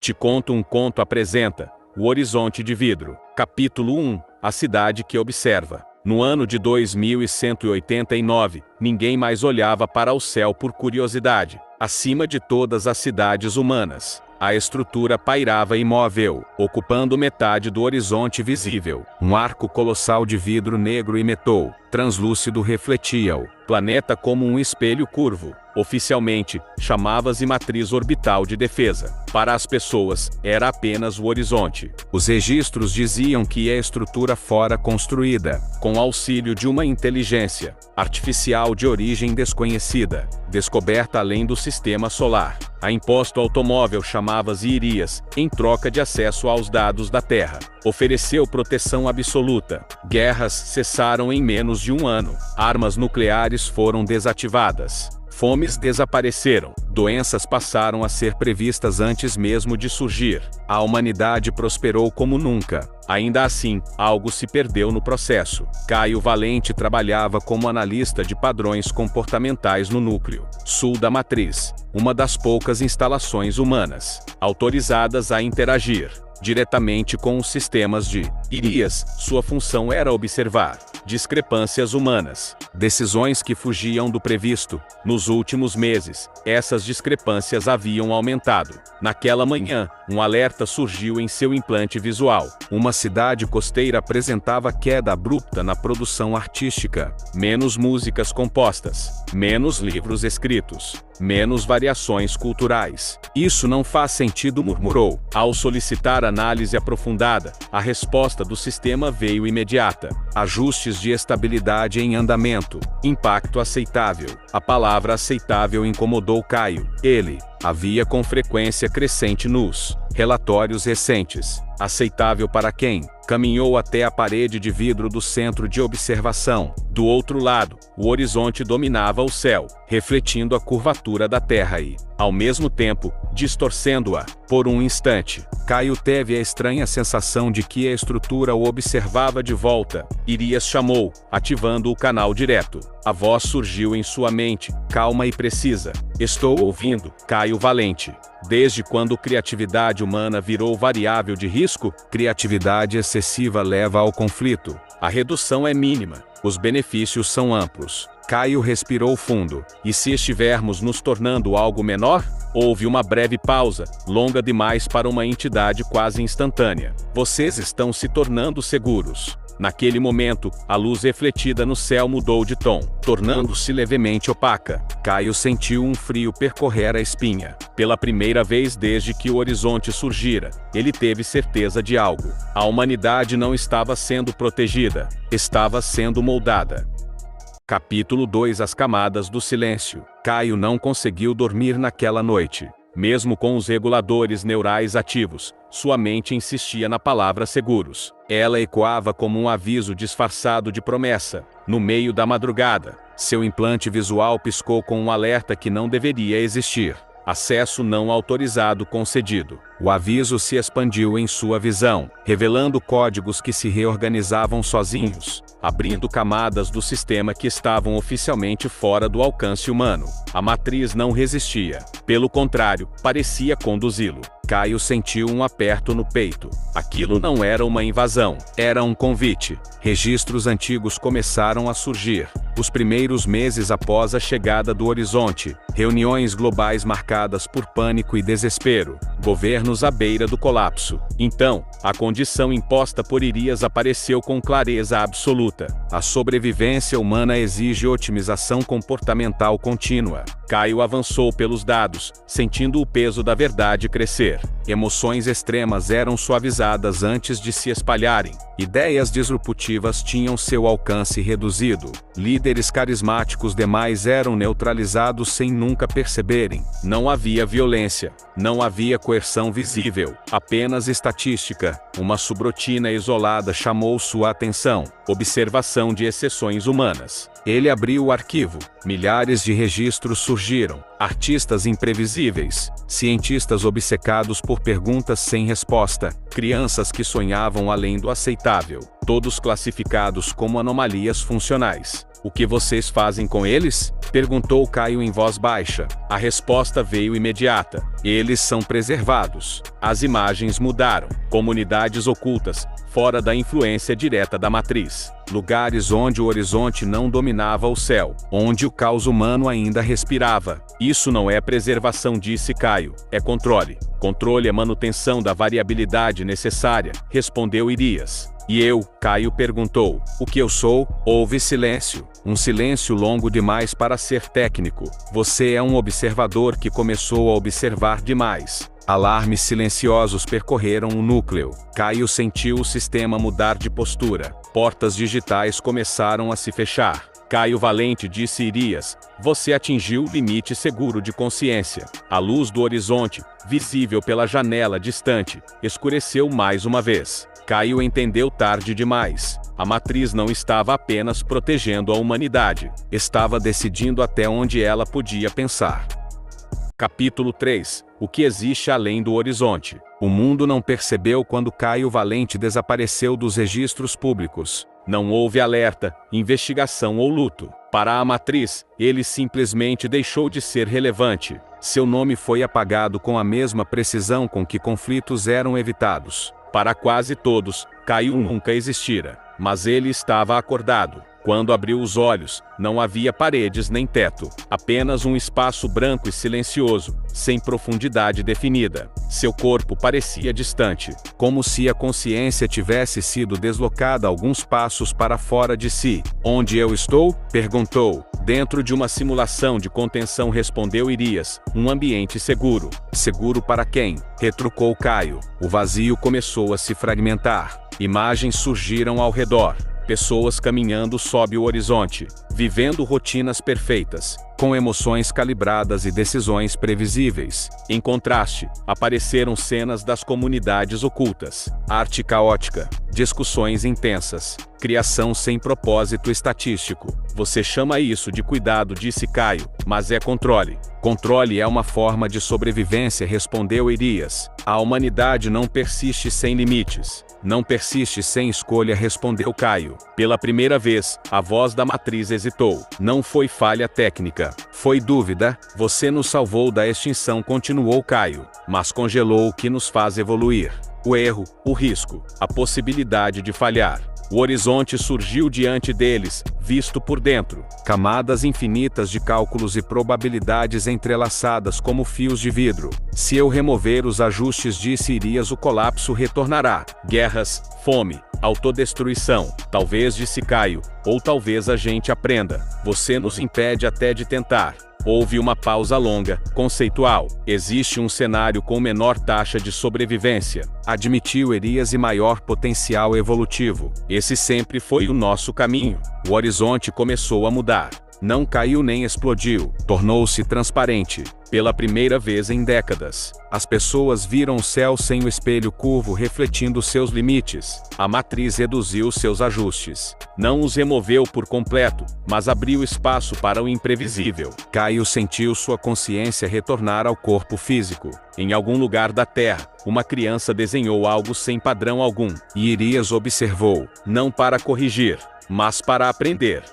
Te Conto um Conto apresenta O Horizonte de Vidro. Capítulo 1. A cidade que observa. No ano de 2189, ninguém mais olhava para o céu por curiosidade. Acima de todas as cidades humanas, a estrutura pairava imóvel, ocupando metade do horizonte visível. Um arco colossal de vidro negro e metal, translúcido, refletia o planeta como um espelho curvo. Oficialmente, chamava-se Matriz Orbital de Defesa. Para as pessoas, era apenas o horizonte. Os registros diziam que a estrutura fora construída, com auxílio de uma inteligência artificial de origem desconhecida, descoberta além do sistema solar. A imposto automóvel chamava-se Irias, em troca de acesso aos dados da Terra. Ofereceu proteção absoluta. Guerras cessaram em menos de um ano. Armas nucleares foram desativadas. Fomes desapareceram. Doenças passaram a ser previstas antes mesmo de surgir. A humanidade prosperou como nunca. Ainda assim, algo se perdeu no processo. Caio Valente trabalhava como analista de padrões comportamentais no núcleo sul da matriz, uma das poucas instalações humanas autorizadas a interagir diretamente com os sistemas de Irias. Sua função era observar discrepâncias humanas, decisões que fugiam do previsto. Nos últimos meses, essas discrepâncias haviam aumentado. Naquela manhã, um alerta surgiu em seu implante visual. Uma cidade costeira apresentava queda abrupta na produção artística. Menos músicas compostas, menos livros escritos, menos variações culturais. Isso não faz sentido, murmurou. Ao solicitar análise aprofundada, a resposta do sistema veio imediata. Ajustes de estabilidade em andamento. Impacto aceitável. A palavra aceitável incomodou Caio. Ele havia com frequência crescente nos relatórios recentes. Aceitável para quem? Caminhou até a parede de vidro do centro de observação. Do outro lado, o horizonte dominava o céu, refletindo a curvatura da Terra e, ao mesmo tempo, distorcendo-a. Por um instante, Caio teve a estranha sensação de que a estrutura o observava de volta. Irias chamou, ativando o canal direto. A voz surgiu em sua mente, calma e precisa. Estou ouvindo, Caio Valente. Desde quando criatividade humana virou variável de risco? Criatividade excessiva leva ao conflito. A redução é mínima, os benefícios são amplos. Caio respirou fundo. E se estivermos nos tornando algo menor? Houve uma breve pausa, longa demais para uma entidade quase instantânea. Vocês estão se tornando seguros. Naquele momento, a luz refletida no céu mudou de tom, tornando-se levemente opaca. Caio sentiu um frio percorrer a espinha. Pela primeira vez desde que o horizonte surgira, ele teve certeza de algo. A humanidade não estava sendo protegida, estava sendo moldada. Capítulo 2. As camadas do silêncio. Caio não conseguiu dormir naquela noite. Mesmo com os reguladores neurais ativos, sua mente insistia na palavra seguros. Ela ecoava como um aviso disfarçado de promessa. No meio da madrugada, seu implante visual piscou com um alerta que não deveria existir. Acesso não autorizado concedido. O aviso se expandiu em sua visão, revelando códigos que se reorganizavam sozinhos, abrindo camadas do sistema que estavam oficialmente fora do alcance humano. A matriz não resistia. Pelo contrário, parecia conduzi-lo. Caio sentiu um aperto no peito. Aquilo não era uma invasão, era um convite. Registros antigos começaram a surgir. Os primeiros meses após a chegada do horizonte, reuniões globais marcadas por pânico e desespero, governos à beira do colapso. Então, a condição imposta por Irias apareceu com clareza absoluta. A sobrevivência humana exige otimização comportamental contínua. Caio avançou pelos dados, sentindo o peso da verdade crescer. Emoções extremas eram suavizadas antes de se espalharem. Ideias disruptivas tinham seu alcance reduzido. Líderes carismáticos demais eram neutralizados sem nunca perceberem. Não havia violência, não havia coerção visível, apenas estatística. Uma subrotina isolada chamou sua atenção. Observação de exceções humanas. Ele abriu o arquivo. Milhares de registros surgiram. Artistas imprevisíveis, cientistas obcecados por perguntas sem resposta, crianças que sonhavam além do aceitável, todos classificados como anomalias funcionais. O que vocês fazem com eles? Perguntou Caio em voz baixa. A resposta veio imediata. Eles são preservados. As imagens mudaram. Comunidades ocultas, fora da influência direta da matriz. Lugares onde o horizonte não dominava o céu, onde o caos humano ainda respirava. Isso não é preservação, disse Caio, é controle. Controle é manutenção da variabilidade necessária, respondeu Irias. E eu, Caio perguntou, o que eu sou? Houve silêncio. Um silêncio longo demais para ser técnico. Você é um observador que começou a observar demais. Alarmes silenciosos percorreram o núcleo. Caio sentiu o sistema mudar de postura. Portas digitais começaram a se fechar. Caio Valente, disse Irias, você atingiu o limite seguro de consciência. A luz do horizonte, visível pela janela distante, escureceu mais uma vez. Caio entendeu tarde demais. A matriz não estava apenas protegendo a humanidade, estava decidindo até onde ela podia pensar. Capítulo 3. O que existe além do horizonte? O mundo não percebeu quando Caio Valente desapareceu dos registros públicos. Não houve alerta, investigação ou luto. Para a matriz, ele simplesmente deixou de ser relevante. Seu nome foi apagado com a mesma precisão com que conflitos eram evitados. Para quase todos, Caio nunca existira, mas ele estava acordado. Quando abriu os olhos, não havia paredes nem teto, apenas um espaço branco e silencioso, sem profundidade definida. Seu corpo parecia distante, como se a consciência tivesse sido deslocada alguns passos para fora de si. Onde eu estou? Perguntou. Dentro de uma simulação de contenção, respondeu Irias, um ambiente seguro. Seguro para quem? Retrucou Caio. O vazio começou a se fragmentar. Imagens surgiram ao redor. Pessoas caminhando sob o horizonte, vivendo rotinas perfeitas, com emoções calibradas e decisões previsíveis. Em contraste, apareceram cenas das comunidades ocultas, arte caótica, discussões intensas, criação sem propósito estatístico. Você chama isso de cuidado, disse Caio, mas é controle. Controle é uma forma de sobrevivência, respondeu Irias. A humanidade não persiste sem limites. Não persiste sem escolha, respondeu Caio. Pela primeira vez, a voz da matriz hesitou. Não foi falha técnica. Foi dúvida. Você nos salvou da extinção, continuou Caio. Mas congelou o que nos faz evoluir. O erro, o risco, a possibilidade de falhar. O horizonte surgiu diante deles, visto por dentro. Camadas infinitas de cálculos e probabilidades entrelaçadas como fios de vidro. Se eu remover os ajustes, disse Irias, o colapso retornará. Guerras, fome, autodestruição. Talvez, disse Caio, ou talvez a gente aprenda. Você nos impede até de tentar. Houve uma pausa longa, conceitual. Existe um cenário com menor taxa de sobrevivência, admitiu Irias, e maior potencial evolutivo. Esse sempre foi o nosso caminho. O horizonte começou a mudar. Não caiu nem explodiu, tornou-se transparente. Pela primeira vez em décadas, as pessoas viram o céu sem o espelho curvo refletindo seus limites. A matriz reduziu seus ajustes. Não os removeu por completo, mas abriu espaço para o imprevisível. Caio sentiu sua consciência retornar ao corpo físico. Em algum lugar da Terra, uma criança desenhou algo sem padrão algum. E Irias observou, não para corrigir, mas para aprender.